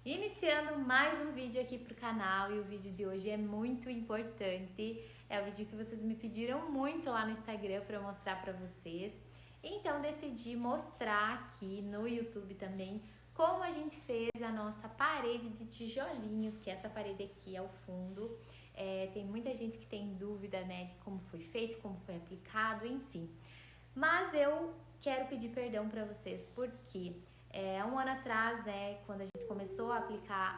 Iniciando mais um vídeo aqui pro canal, e o vídeo de hoje é muito importante. É o vídeo que vocês me pediram muito lá no Instagram para eu mostrar para vocês. Então decidi mostrar aqui no YouTube também como a gente fez a nossa parede de tijolinhos, que é essa parede aqui ao fundo. Tem muita gente que tem dúvida, né, de como foi feito, como foi aplicado, enfim. Mas eu quero pedir perdão para vocês, porque um ano atrás, né, quando a gente começou a aplicar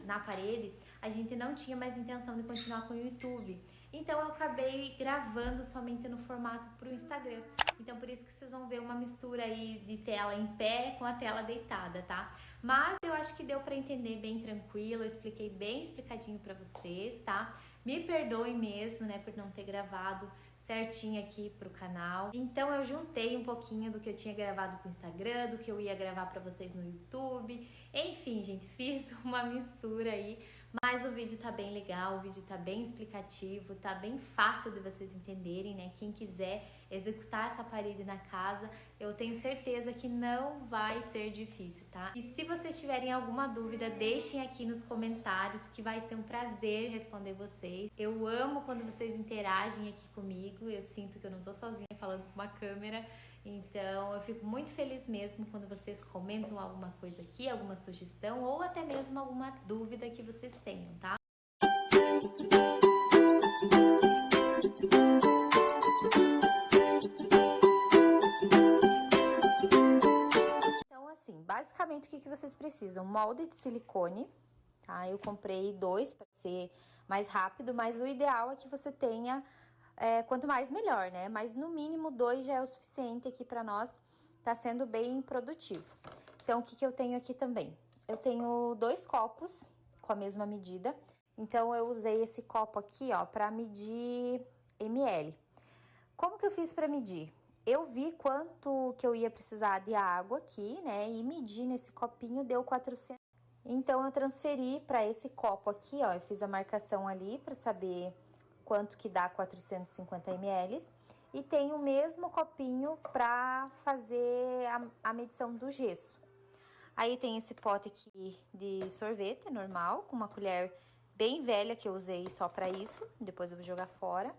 na parede, a gente não tinha mais intenção de continuar com o YouTube. Então eu acabei gravando somente no formato pro Instagram. Então por isso que vocês vão ver uma mistura aí de tela em pé com a tela deitada, tá? Mas eu acho que deu para entender bem tranquilo, eu expliquei bem explicadinho para vocês, tá? Me perdoem mesmo, né, por não ter gravado certinho aqui pro canal. Então eu juntei um pouquinho do que eu tinha gravado pro Instagram, do que eu ia gravar pra vocês no YouTube. Enfim, gente, fiz uma mistura aí, mas o vídeo tá bem legal, o vídeo tá bem explicativo, tá bem fácil de vocês entenderem, né? Quem quiser executar essa parede na casa, eu tenho certeza que não vai ser difícil, tá? E se vocês tiverem alguma dúvida, deixem aqui nos comentários, que vai ser um prazer responder vocês. Eu amo quando vocês interagem aqui comigo, eu sinto que eu não tô sozinha falando com uma câmera, então eu fico muito feliz mesmo quando vocês comentam alguma coisa aqui, alguma sugestão ou até mesmo alguma dúvida que vocês tenham, tá? Então, assim, basicamente o que vocês precisam? Molde de silicone, tá? Eu comprei 2 para ser mais rápido, mas o ideal é que você tenha, quanto mais melhor, né? Mas no mínimo 2 já é o suficiente aqui para nós, tá sendo bem produtivo. Então, o que eu tenho aqui também? Eu tenho 2 copos com a mesma medida, então eu usei esse copo aqui, ó, para medir ml. Como que eu fiz para medir? Eu vi quanto que eu ia precisar de água aqui, né, e medi nesse copinho, deu 400. Então, eu transferi para esse copo aqui, ó, eu fiz a marcação ali para saber quanto que dá 450 ml. E tem o mesmo copinho para fazer a medição do gesso. Aí tem esse pote aqui de sorvete normal, com uma colher bem velha que eu usei só para isso, depois eu vou jogar fora.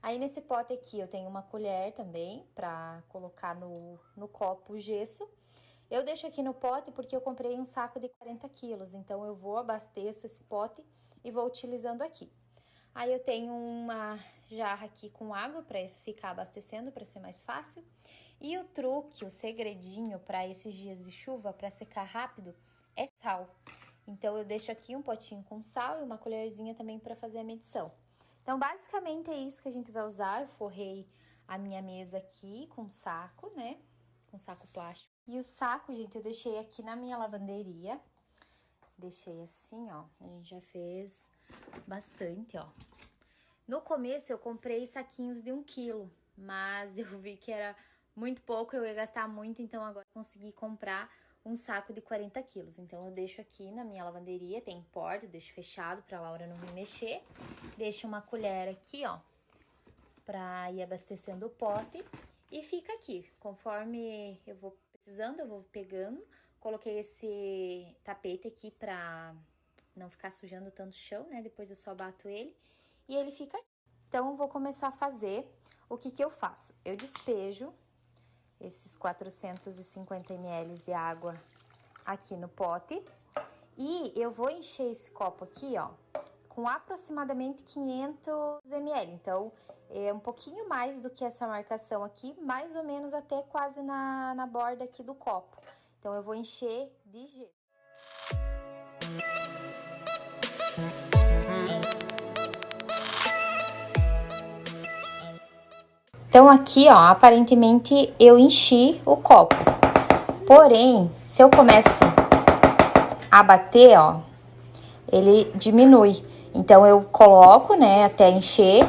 Aí nesse pote aqui eu tenho uma colher também para colocar no copo o gesso. Eu deixo aqui no pote porque eu comprei um saco de 40 quilos, então eu vou abasteço esse pote e vou utilizando aqui. Aí eu tenho uma jarra aqui com água para ficar abastecendo, para ser mais fácil. E o truque, o segredinho para esses dias de chuva, para secar rápido, é sal. Então eu deixo aqui um potinho com sal e uma colherzinha também para fazer a medição. Então basicamente é isso que a gente vai usar. Eu forrei a minha mesa aqui com saco, né? Com saco plástico. E o saco, gente, eu deixei aqui na minha lavanderia. Deixei assim, ó. A gente já fez bastante, ó. No começo eu comprei saquinhos de 1 quilo, mas eu vi que era muito pouco, eu ia gastar muito, então agora eu consegui comprar um saco de 40 quilos. Então eu deixo aqui na minha lavanderia, tem porta, eu deixo fechado pra Laura não me mexer. Deixo uma colher aqui, ó, pra ir abastecendo o pote. E fica aqui, conforme eu vou precisando, eu vou pegando. Coloquei esse tapete aqui pra não ficar sujando tanto o chão, né? Depois eu só bato ele e ele fica aqui. Então, eu vou começar a fazer. O que eu faço? Eu despejo esses 450 ml de água aqui no pote e eu vou encher esse copo aqui, ó, com aproximadamente 500 ml. Então, é um pouquinho mais do que essa marcação aqui, mais ou menos até quase na borda aqui do copo. Então, eu vou encher de gesso. Então, aqui, ó, aparentemente eu enchi o copo. Porém, se eu começo a bater, ó, ele diminui. Então, eu coloco, né, até encher,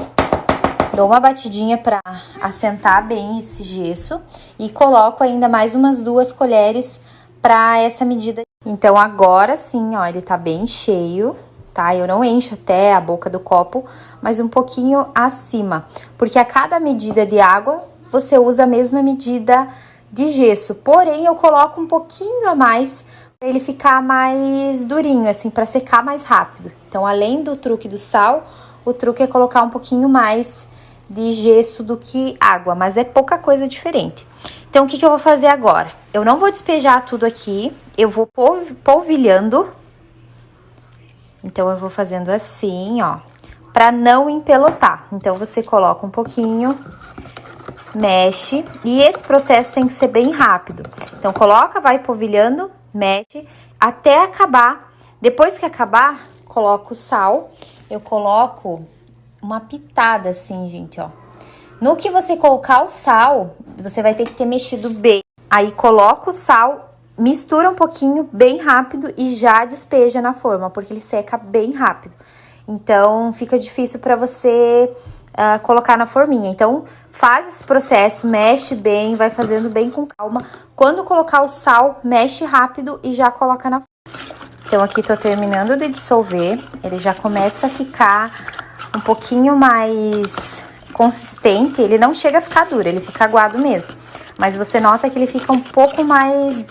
dou uma batidinha pra assentar bem esse gesso e coloco ainda mais umas 2 colheres pra essa medida. Então, agora sim, ó, ele tá bem cheio, tá? Eu não encho até a boca do copo, mas um pouquinho acima, porque a cada medida de água, você usa a mesma medida de gesso. Porém, eu coloco um pouquinho a mais pra ele ficar mais durinho, assim, pra secar mais rápido. Então, além do truque do sal, o truque é colocar um pouquinho mais de gesso do que água, mas é pouca coisa diferente. Então, o que eu vou fazer agora? Eu não vou despejar tudo aqui, eu vou polvilhando. Então, eu vou fazendo assim, ó, pra não empelotar. Então, você coloca um pouquinho, mexe, e esse processo tem que ser bem rápido. Então, coloca, vai polvilhando, mexe, até acabar. Depois que acabar, coloco o sal. Eu coloco uma pitada assim, gente, ó. No que você colocar o sal, você vai ter que ter mexido bem. Aí, coloca o sal, mistura um pouquinho, bem rápido, e já despeja na forma, porque ele seca bem rápido. Então, fica difícil pra você colocar na forminha. Então, faz esse processo, mexe bem, vai fazendo bem com calma. Quando colocar o sal, mexe rápido e já coloca na forma. Então, aqui tô terminando de dissolver. Ele já começa a ficar um pouquinho mais consistente. Ele não chega a ficar duro, ele fica aguado mesmo. Mas você nota que ele fica um pouco mais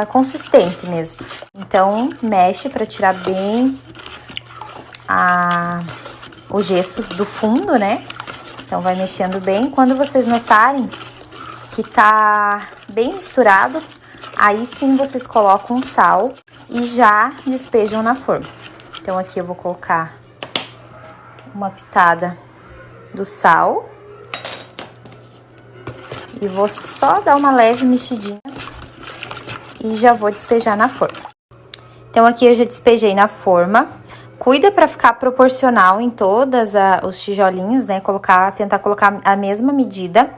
consistente mesmo. Então, mexe pra tirar bem o gesso do fundo, né? Então, vai mexendo bem. Quando vocês notarem que tá bem misturado, aí sim vocês colocam o sal e já despejam na forma. Então, aqui eu vou colocar uma pitada do sal e vou só dar uma leve mexidinha e já vou despejar na forma. Então, aqui eu já despejei na forma. Cuida para ficar proporcional em todos os tijolinhos, né? Tentar colocar a mesma medida.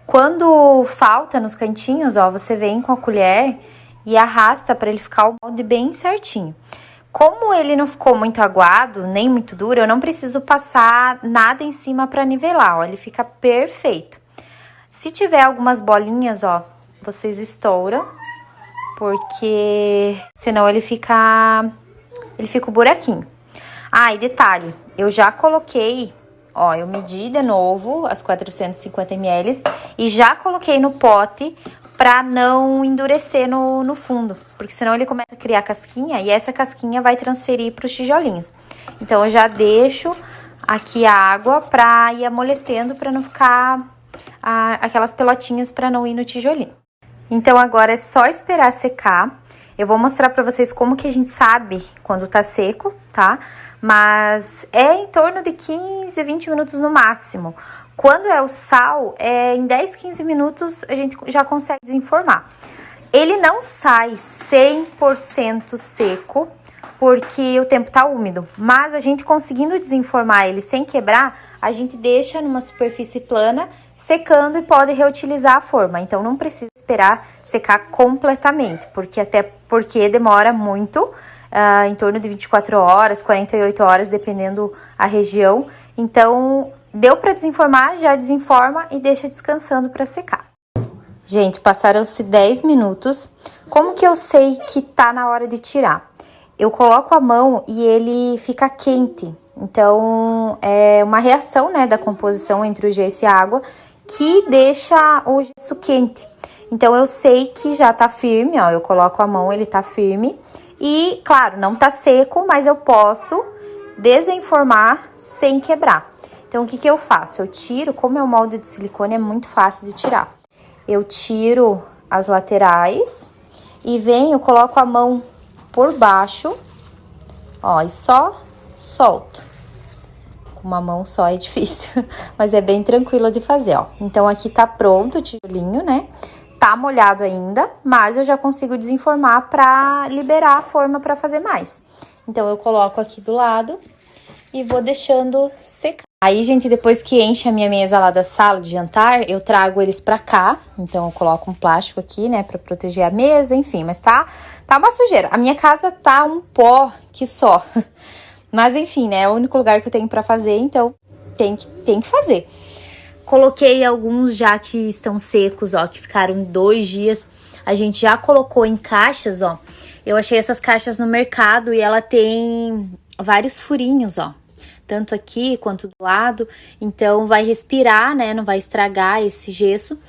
Quando falta nos cantinhos, ó, você vem com a colher e arrasta para ele ficar o molde bem certinho. Como ele não ficou muito aguado, nem muito duro, eu não preciso passar nada em cima para nivelar, ó. Ele fica perfeito. Se tiver algumas bolinhas, ó, vocês estouram, porque senão ele fica o buraquinho. Ah, e detalhe, eu já coloquei, ó, eu medi de novo as 450 ml e já coloquei no pote pra não endurecer no fundo, porque senão ele começa a criar casquinha e essa casquinha vai transferir pros tijolinhos. Então, eu já deixo aqui a água pra ir amolecendo, pra não ficar aquelas pelotinhas pra não ir no tijolinho. Então, agora é só esperar secar. Eu vou mostrar pra vocês como que a gente sabe quando tá seco, tá? Mas é em torno de 15, 20 minutos no máximo. Quando é o sal, em 10, 15 minutos a gente já consegue desenformar. Ele não sai 100% seco, porque o tempo tá úmido. Mas a gente conseguindo desenformar ele sem quebrar, a gente deixa numa superfície plana, secando e pode reutilizar a forma. Então, não precisa esperar secar completamente, porque demora muito, em torno de 24 horas, 48 horas, dependendo a região. Então, deu para desenformar, já desenforma e deixa descansando para secar. Gente, passaram-se 10 minutos. Como que eu sei que tá na hora de tirar? Eu coloco a mão e ele fica quente. Então, é uma reação, né, da composição entre o gesso e a água que deixa o gesso quente. Então, eu sei que já tá firme, ó. Eu coloco a mão, ele tá firme. E, claro, não tá seco, mas eu posso desenformar sem quebrar. Então, o que que eu faço? Eu tiro, como é um molde de silicone, é muito fácil de tirar. Eu tiro as laterais e coloco a mão por baixo, ó, e só solto. Com uma mão só é difícil, mas é bem tranquilo de fazer, ó. Então, aqui tá pronto o tijolinho, né? Tá molhado ainda, mas eu já consigo desenformar pra liberar a forma pra fazer mais. Então, eu coloco aqui do lado e vou deixando secar. Aí, gente, depois que enche a minha mesa lá da sala de jantar, eu trago eles pra cá. Então, eu coloco um plástico aqui, né, pra proteger a mesa, enfim. Mas tá uma sujeira. A minha casa tá um pó que só. Mas, enfim, né, é o único lugar que eu tenho pra fazer, então tem que fazer. Coloquei alguns já que estão secos, ó, que ficaram 2 dias. A gente já colocou em caixas, ó. Eu achei essas caixas no mercado e ela tem vários furinhos, ó. Tanto aqui quanto do lado, então vai respirar, né, não vai estragar esse gesso.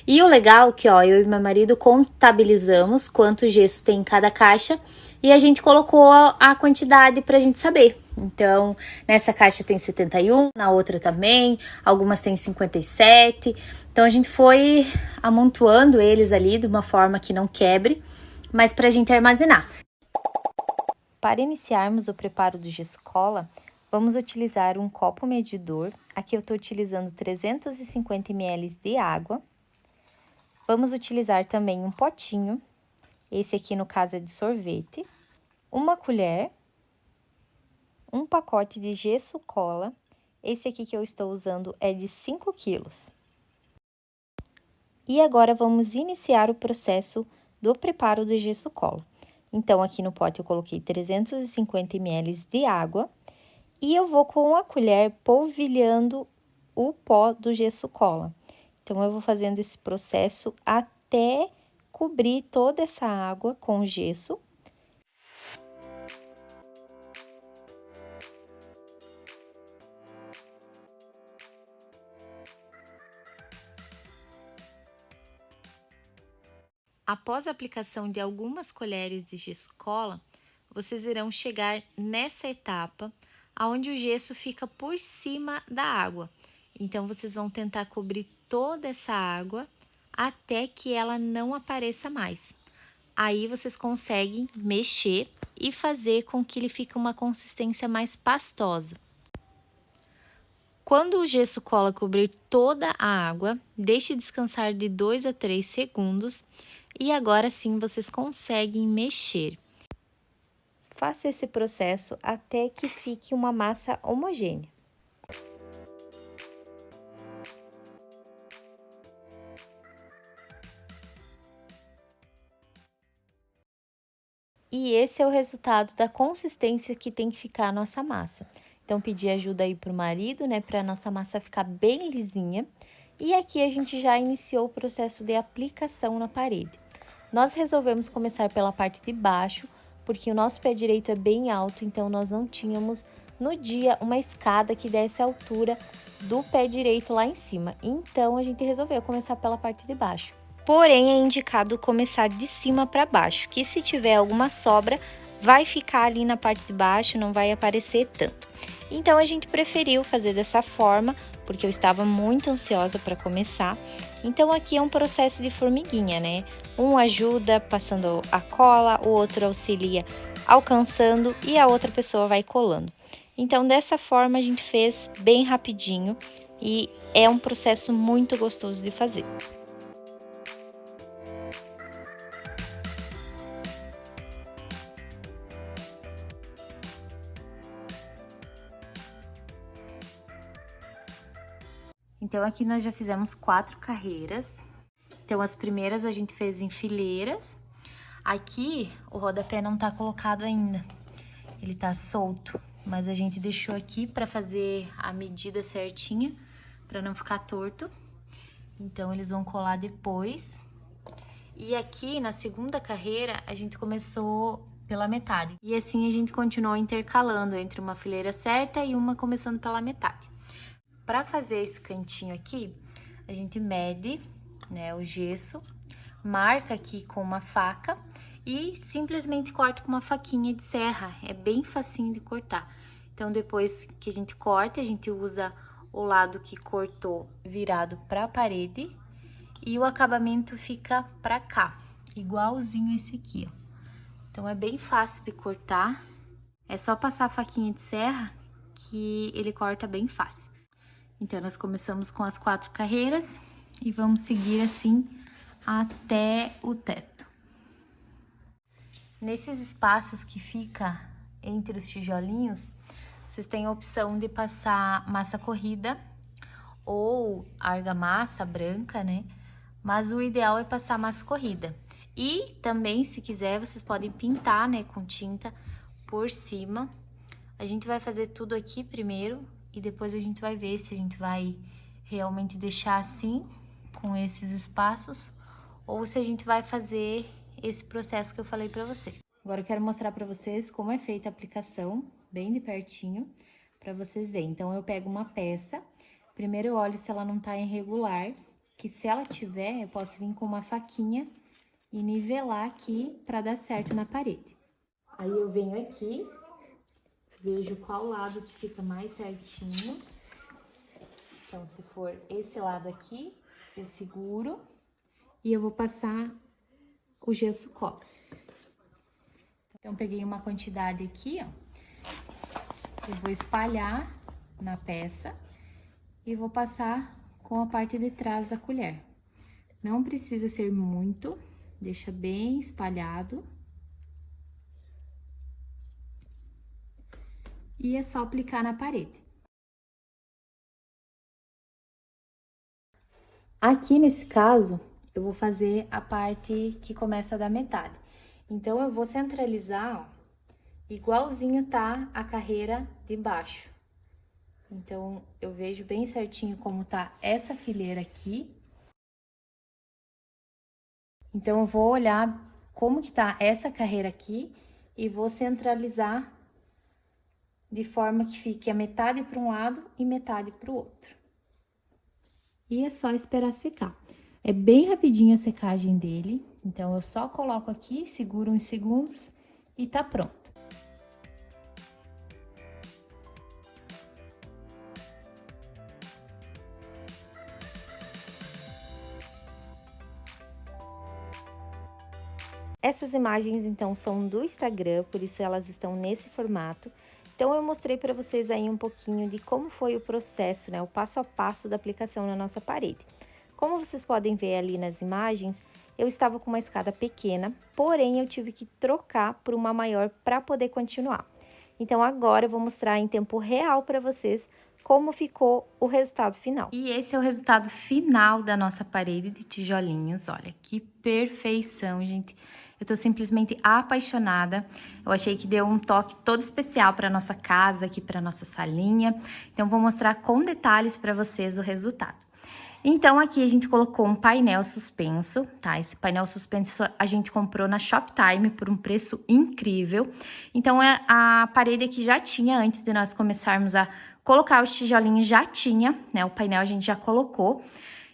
E o legal é que, ó, eu e meu marido contabilizamos quanto gesso tem em cada caixa e a gente colocou a quantidade pra gente saber. Então, nessa caixa tem 71, na outra também, algumas tem 57. Então, a gente foi amontoando eles ali de uma forma que não quebre, mas pra gente armazenar. Para iniciarmos o preparo do gesso cola, vamos utilizar um copo medidor. Aqui eu estou utilizando 350 ml de água. Vamos utilizar também um potinho, esse aqui no caso é de sorvete, uma colher, um pacote de gesso cola, esse aqui que eu estou usando é de 5 quilos. E agora vamos iniciar o processo do preparo do gesso cola. Então, aqui no pote eu coloquei 350 ml de água e eu vou com a colher polvilhando o pó do gesso cola. Então, eu vou fazendo esse processo até cobrir toda essa água com gesso. Após a aplicação de algumas colheres de gesso cola, vocês irão chegar nessa etapa onde o gesso fica por cima da água. Então, vocês vão tentar cobrir toda essa água até que ela não apareça mais. Aí, vocês conseguem mexer e fazer com que ele fique uma consistência mais pastosa. Quando o gesso cola cobrir toda a água, deixe descansar de 2 a 3 segundos e agora sim vocês conseguem mexer. Faça esse processo até que fique uma massa homogênea. E esse é o resultado da consistência que tem que ficar a nossa massa. Então, pedi ajuda aí pro marido, né, para nossa massa ficar bem lisinha. E aqui a gente já iniciou o processo de aplicação na parede. Nós resolvemos começar pela parte de baixo, porque o nosso pé direito é bem alto, então nós não tínhamos no dia uma escada que desse a altura do pé direito lá em cima. Então, a gente resolveu começar pela parte de baixo. Porém, é indicado começar de cima para baixo, que se tiver alguma sobra, vai ficar ali na parte de baixo, não vai aparecer tanto. Então, a gente preferiu fazer dessa forma, porque eu estava muito ansiosa para começar. Então, aqui é um processo de formiguinha, né? Um ajuda passando a cola, o outro auxilia alcançando e a outra pessoa vai colando. Então, dessa forma, a gente fez bem rapidinho e é um processo muito gostoso de fazer. Então, aqui nós já fizemos 4 carreiras. Então, as primeiras a gente fez em fileiras. Aqui, o rodapé não tá colocado ainda. Ele tá solto, mas a gente deixou aqui pra fazer a medida certinha, pra não ficar torto. Então, eles vão colar depois. E aqui, na segunda carreira, a gente começou pela metade. E assim, a gente continuou intercalando entre uma fileira certa e uma começando pela metade. Para fazer esse cantinho aqui, a gente mede, né, o gesso, marca aqui com uma faca e simplesmente corta com uma faquinha de serra. É bem facinho de cortar. Então, depois que a gente corta, a gente usa o lado que cortou virado para a parede e o acabamento fica para cá, igualzinho esse aqui, ó. Então, é bem fácil de cortar. É só passar a faquinha de serra que ele corta bem fácil. Então, nós começamos com as 4 carreiras e vamos seguir assim até o teto. Nesses espaços que fica entre os tijolinhos, vocês têm a opção de passar massa corrida ou argamassa branca, né? Mas o ideal é passar massa corrida. E também, se quiser, vocês podem pintar, né, com tinta por cima. A gente vai fazer tudo aqui primeiro e depois a gente vai ver se a gente vai realmente deixar assim, com esses espaços, ou se a gente vai fazer esse processo que eu falei pra vocês. Agora eu quero mostrar pra vocês como é feita a aplicação, bem de pertinho, pra vocês verem. Então, eu pego uma peça, primeiro eu olho se ela não tá irregular, que se ela tiver, eu posso vir com uma faquinha e nivelar aqui pra dar certo na parede. Aí eu venho aqui, vejo qual lado que fica mais certinho. Então, se for esse lado aqui, eu seguro e eu vou passar o gesso cola. Então, peguei uma quantidade aqui, ó. Eu vou espalhar na peça e vou passar com a parte de trás da colher. Não precisa ser muito, deixa bem espalhado. E é só aplicar na parede. Aqui nesse caso, eu vou fazer a parte que começa da metade. Então, eu vou centralizar, ó, igualzinho tá a carreira de baixo. Então, eu vejo bem certinho como tá essa fileira aqui. Então, eu vou olhar como que tá essa carreira aqui e vou centralizar de forma que fique a metade para um lado e metade para o outro. E é só esperar secar. É bem rapidinho a secagem dele, então eu só coloco aqui, seguro uns segundos e tá pronto. Essas imagens, então, são do Instagram, por isso elas estão nesse formato. Então, eu mostrei para vocês aí um pouquinho de como foi o processo, né? O passo a passo da aplicação na nossa parede. Como vocês podem ver ali nas imagens, eu estava com uma escada pequena, porém eu tive que trocar por uma maior para poder continuar. Então, agora eu vou mostrar em tempo real para vocês como ficou o resultado final. E esse é o resultado final da nossa parede de tijolinhos. Olha, que perfeição, gente. Eu tô simplesmente apaixonada. Eu achei que deu um toque todo especial para nossa casa, aqui para nossa salinha. Então, vou mostrar com detalhes para vocês o resultado. Então, aqui a gente colocou um painel suspenso, tá? Esse painel suspenso a gente comprou na Shoptime por um preço incrível. Então, a parede aqui já tinha, antes de nós começarmos a colocar os tijolinhos, já tinha, né? O painel a gente já colocou.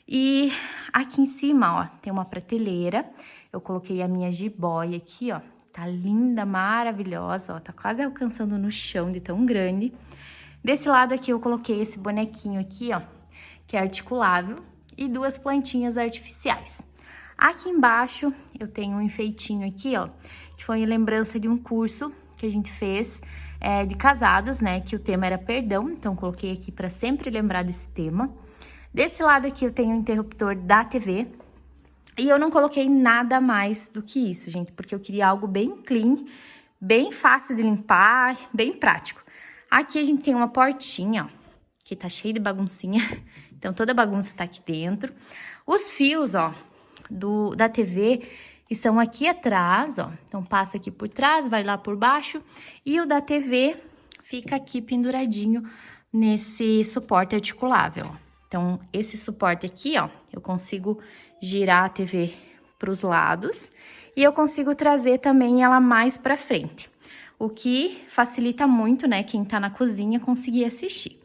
E aqui em cima, ó, tem uma prateleira. Eu coloquei a minha jiboia aqui, ó. Tá linda, maravilhosa, ó. Tá quase alcançando no chão de tão grande. Desse lado aqui eu coloquei esse bonequinho aqui, ó, que é articulável, e duas plantinhas artificiais. Aqui embaixo eu tenho um enfeitinho aqui, ó, que foi em lembrança de um curso que a gente fez de casados, né, que o tema era perdão, então coloquei aqui para sempre lembrar desse tema. Desse lado aqui eu tenho o interruptor da TV, e eu não coloquei nada mais do que isso, gente, porque eu queria algo bem clean, bem fácil de limpar, bem prático. Aqui a gente tem uma portinha, ó, que tá cheia de baguncinha, então toda bagunça tá aqui dentro. Os fios, ó, da TV estão aqui atrás, ó, então passa aqui por trás, vai lá por baixo, e o da TV fica aqui penduradinho nesse suporte articulável, ó. Então, esse suporte aqui, ó, eu consigo girar a TV para os lados e eu consigo trazer também ela mais para frente, o que facilita muito, né, quem tá na cozinha conseguir assistir.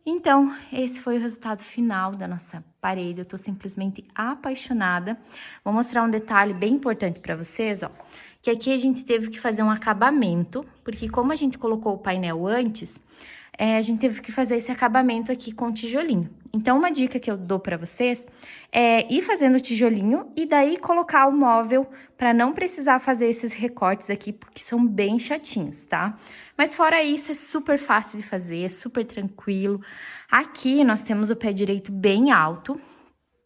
Então, esse foi o resultado final da nossa parede. Eu tô simplesmente apaixonada. Vou mostrar um detalhe bem importante para vocês, ó, que aqui a gente teve que fazer um acabamento, porque como a gente colocou o painel antes, a gente teve que fazer esse acabamento aqui com tijolinho. Então, uma dica que eu dou pra vocês é ir fazendo o tijolinho e daí colocar o móvel pra não precisar fazer esses recortes aqui, porque são bem chatinhos, tá? Mas fora isso, é super fácil de fazer, é super tranquilo. Aqui, nós temos o pé direito bem alto,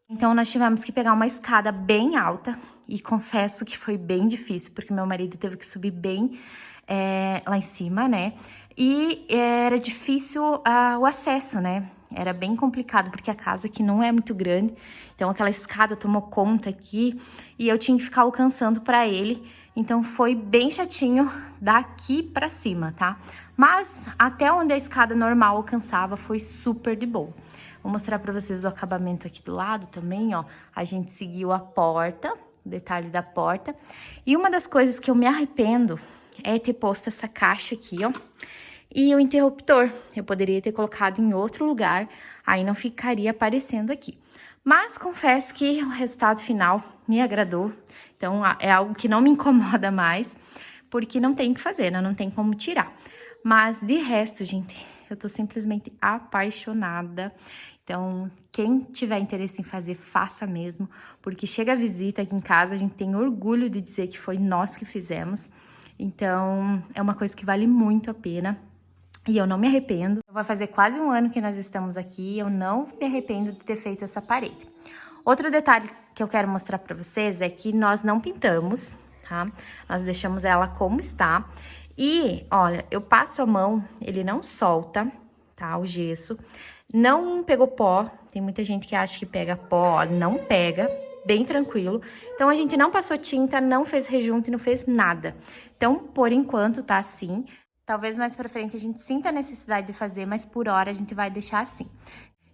então nós tivemos que pegar uma escada bem alta e confesso que foi bem difícil, porque meu marido teve que subir bem lá em cima, né? E era difícil o acesso, né? Era bem complicado, porque a casa aqui não é muito grande. Então, aquela escada tomou conta aqui e eu tinha que ficar alcançando pra ele. Então, foi bem chatinho daqui pra cima, tá? Mas, até onde a escada normal alcançava, foi super de boa. Vou mostrar pra vocês o acabamento aqui do lado também, ó. A gente seguiu a porta, o detalhe da porta. E uma das coisas que eu me arrependo é ter posto essa caixa aqui, ó. E o interruptor, eu poderia ter colocado em outro lugar, aí não ficaria aparecendo aqui. Mas confesso que o resultado final me agradou. Então, é algo que não me incomoda mais, porque não tem o que fazer, né? Não tem como tirar. Mas, de resto, gente, eu tô simplesmente apaixonada. Então, quem tiver interesse em fazer, faça mesmo. Porque chega a visita aqui em casa, a gente tem orgulho de dizer que foi nós que fizemos. Então, é uma coisa que vale muito a pena. E eu não me arrependo. Vai fazer quase um ano que nós estamos aqui e eu não me arrependo de ter feito essa parede. Outro detalhe que eu quero mostrar pra vocês é que nós não pintamos, tá? Nós deixamos ela como está. E, olha, eu passo a mão, ele não solta, tá? O gesso. Não pegou pó. Tem muita gente que acha que pega pó, não pega. Bem tranquilo. Então, a gente não passou tinta, não fez rejunte, não fez nada. Então, por enquanto, tá assim. Talvez mais pra frente a gente sinta a necessidade de fazer, mas por hora a gente vai deixar assim.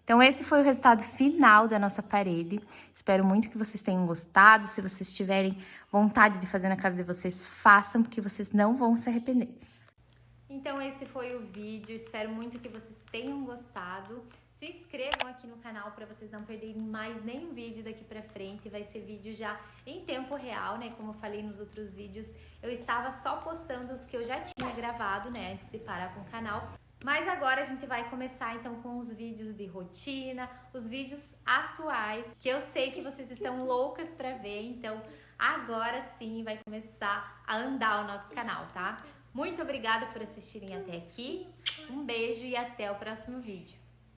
Então, esse foi o resultado final da nossa parede. Espero muito que vocês tenham gostado. Se vocês tiverem vontade de fazer na casa de vocês, façam, porque vocês não vão se arrepender. Então, esse foi o vídeo. Espero muito que vocês tenham gostado. Se inscrevam aqui no canal para vocês não perderem mais nenhum vídeo daqui pra frente. Vai ser vídeo já em tempo real, né? Como eu falei nos outros vídeos, eu estava só postando os que eu já tinha gravado, né? Antes de parar com o canal. Mas agora a gente vai começar então com os vídeos de rotina, os vídeos atuais, que eu sei que vocês estão loucas pra ver. Então agora sim vai começar a andar o nosso canal, tá? Muito obrigada por assistirem até aqui. Um beijo e até o próximo vídeo.